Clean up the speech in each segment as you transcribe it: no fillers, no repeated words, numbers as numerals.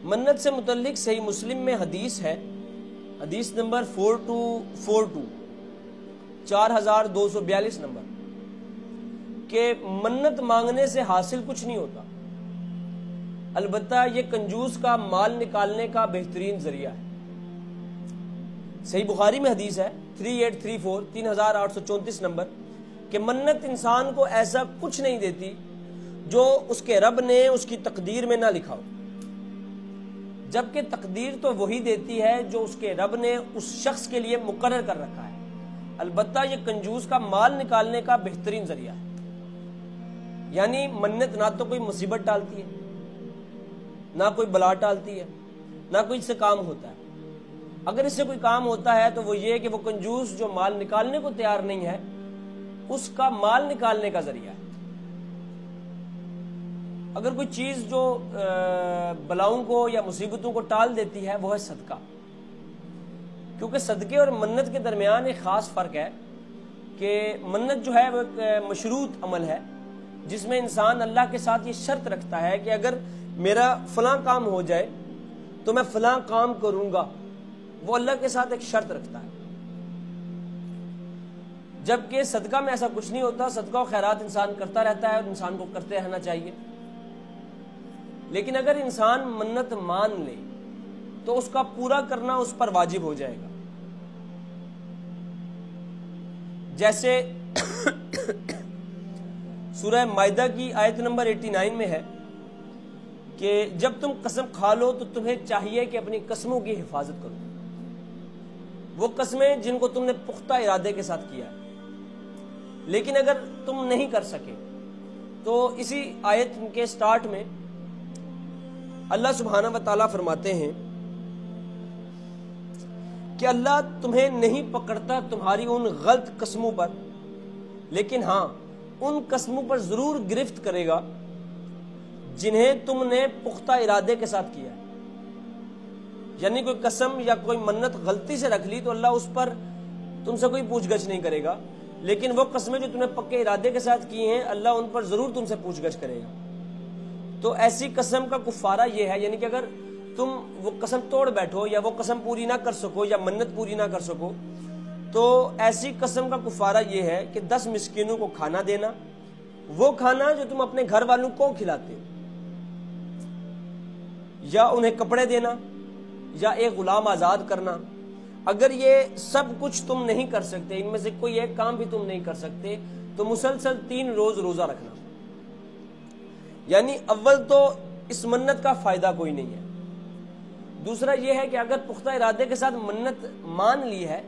منت سے متعلق صحیح مسلم میں حدیث ہے، حدیث نمبر 4242 4242 نمبر، کہ منت مانگنے سے حاصل کچھ نہیں ہوتا، البتہ یہ کنجوس کا مال نکالنے کا بہترین ذریعہ ہے۔ صحیح بخاری میں حدیث ہے 3834 3834 نمبر، کہ منت انسان کو ایسا کچھ نہیں دیتی جو اس کے رب نے اس کی تقدیر میں نہ لکھا ہو، جبکہ تقدیر تو وہی دیتی ہے جو اس کے رب نے اس شخص کے لیے مقرر کر رکھا ہے، البتہ یہ کنجوس کا مال نکالنے کا بہترین ذریعہ ہے۔ یعنی منت نہ تو کوئی مصیبت ڈالتی ہے، نہ کوئی بلا ٹالتی ہے، نہ کوئی اس سے کام ہوتا ہے۔ اگر اس سے کوئی کام ہوتا ہے تو وہ یہ کہ وہ کنجوس جو مال نکالنے کو تیار نہیں ہے، اس کا مال نکالنے کا ذریعہ ہے۔ اگر کوئی چیز جو بلاؤں کو یا مصیبتوں کو ٹال دیتی ہے وہ ہے صدقہ، کیونکہ صدقے اور منت کے درمیان ایک خاص فرق ہے کہ منت جو ہے وہ ایک مشروط عمل ہے، جس میں انسان اللہ کے ساتھ یہ شرط رکھتا ہے کہ اگر میرا فلاں کام ہو جائے تو میں فلاں کام کروں گا، وہ اللہ کے ساتھ ایک شرط رکھتا ہے۔ جبکہ صدقہ میں ایسا کچھ نہیں ہوتا، صدقہ و خیرات انسان کرتا رہتا ہے اور انسان کو کرتے رہنا چاہیے، لیکن اگر انسان منت مان لے تو اس کا پورا کرنا اس پر واجب ہو جائے گا۔ جیسے سورہ مائدہ کی آیت نمبر 89 میں ہے کہ جب تم قسم کھا لو تو تمہیں چاہیے کہ اپنی قسموں کی حفاظت کرو، وہ قسمیں جن کو تم نے پختہ ارادے کے ساتھ کیا ہے۔ لیکن اگر تم نہیں کر سکے تو اسی آیت کے سٹارٹ میں اللہ سبحانہ و تعالیٰ فرماتے ہیں کہ اللہ تمہیں نہیں پکڑتا تمہاری ان غلط قسموں پر، لیکن ہاں ان قسموں پر ضرور گرفت کرے گا جنہیں تم نے پختہ ارادے کے ساتھ کیا ہے۔ یعنی کوئی قسم یا کوئی منت غلطی سے رکھ لی تو اللہ اس پر تم سے کوئی پوچھ گچھ نہیں کرے گا، لیکن وہ قسمیں جو تم نے پکے ارادے کے ساتھ کی ہیں اللہ ان پر ضرور تم سے پوچھ گچھ کرے گا۔ تو ایسی قسم کا کفارہ یہ ہے، یعنی کہ اگر تم وہ قسم توڑ بیٹھو یا وہ قسم پوری نہ کر سکو یا منت پوری نہ کر سکو تو ایسی قسم کا کفارہ یہ ہے کہ 10 مسکینوں کو کھانا دینا، وہ کھانا جو تم اپنے گھر والوں کو کھلاتے، یا انہیں کپڑے دینا، یا ایک غلام آزاد کرنا۔ اگر یہ سب کچھ تم نہیں کر سکتے، ان میں سے کوئی ایک کام بھی تم نہیں کر سکتے، تو مسلسل 3 روز روزہ رکھنا۔ یعنی اول تو اس منت کا فائدہ کوئی نہیں ہے، دوسرا یہ ہے کہ اگر پختہ ارادے کے ساتھ منت مان لی ہے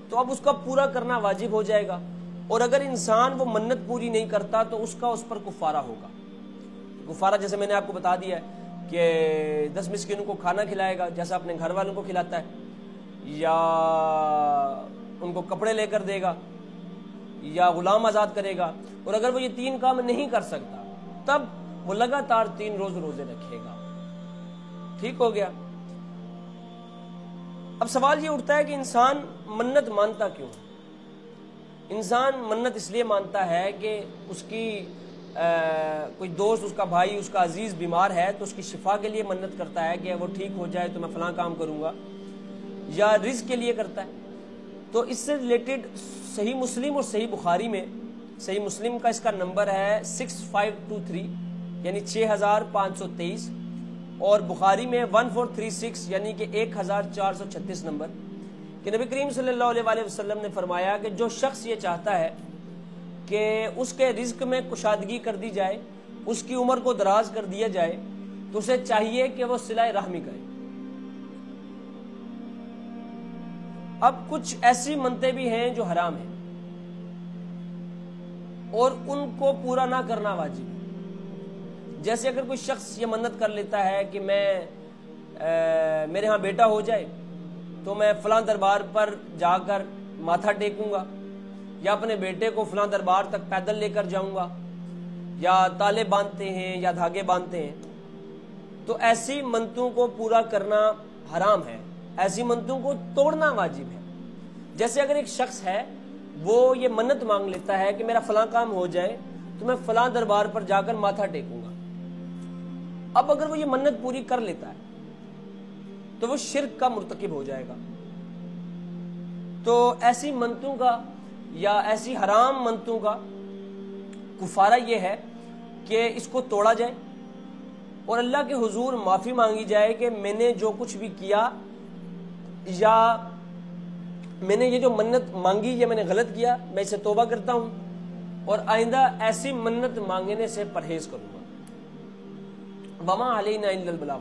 تو اب اس کا پورا کرنا واجب ہو جائے گا، اور اگر انسان وہ منت پوری نہیں کرتا تو اس پر کفارہ ہوگا۔ کفارہ جیسے میں نے آپ کو بتا دیا ہے کہ 10 مسکینوں کو کھانا کھلائے گا جیسا اپنے گھر والوں کو کھلاتا ہے، یا ان کو کپڑے لے کر دے گا، یا غلام آزاد کرے گا، اور اگر وہ یہ 3 کام نہیں کر سکتا تب وہ لگاتار 3 روز روزے رکھے گا۔ ٹھیک ہو گیا؟ اب سوال یہ اٹھتا ہے کہ انسان منت مانتا کیوں؟ انسان منت اس لیے مانتا ہے کہ اس کی کوئی دوست، اس کا بھائی، اس کا عزیز بیمار ہے تو اس کی شفا کے لیے منت کرتا ہے کہ وہ ٹھیک ہو جائے تو میں فلاں کام کروں گا، یا رزق کے لیے کرتا ہے۔ تو اس سے ریلیٹڈ صحیح مسلم اور صحیح بخاری میں، صحیح مسلم کا اس کا نمبر ہے 6523 یعنی 6523، اور بخاری میں 1436 یعنی کہ 1436 نمبر، کہ نبی کریم صلی اللہ علیہ وآلہ وسلم نے فرمایا کہ جو شخص یہ چاہتا ہے کہ اس کے رزق میں کشادگی کر دی جائے، اس کی عمر کو دراز کر دیا جائے، تو اسے چاہیے کہ وہ صلہ رحمی کرے۔ اب کچھ ایسی منتیں بھی ہیں جو حرام ہیں اور ان کو پورا نہ کرنا واجب ہے۔ جیسے اگر کوئی شخص یہ منت کر لیتا ہے کہ میرے ہاں بیٹا ہو جائے تو میں فلاں دربار پر جا کر ماتھا ٹیکوں گا، یا اپنے بیٹے کو فلاں دربار تک پیدل لے کر جاؤں گا، یا تالے باندھتے ہیں یا دھاگے باندھتے ہیں، تو ایسی منتوں کو پورا کرنا حرام ہے، ایسی منتوں کو توڑنا واجب ہے۔ جیسے اگر ایک شخص ہے وہ یہ منت مانگ لیتا ہے کہ میرا فلاں کام ہو جائے تو میں فلاں دربار پر جا کر ماتھا ٹیکوں گا، اب اگر وہ یہ منت پوری کر لیتا ہے تو وہ شرک کا مرتکب ہو جائے گا۔ تو ایسی منتوں کا یا ایسی حرام منتوں کا کفارہ یہ ہے کہ اس کو توڑا جائے اور اللہ کے حضور معافی مانگی جائے کہ میں نے جو کچھ بھی کیا یا میں نے یہ جو منت مانگی یہ میں نے غلط کیا، میں اسے توبہ کرتا ہوں اور آئندہ ایسی منت مانگنے سے پرہیز کروں گا۔ وما علینا الا البلاغ۔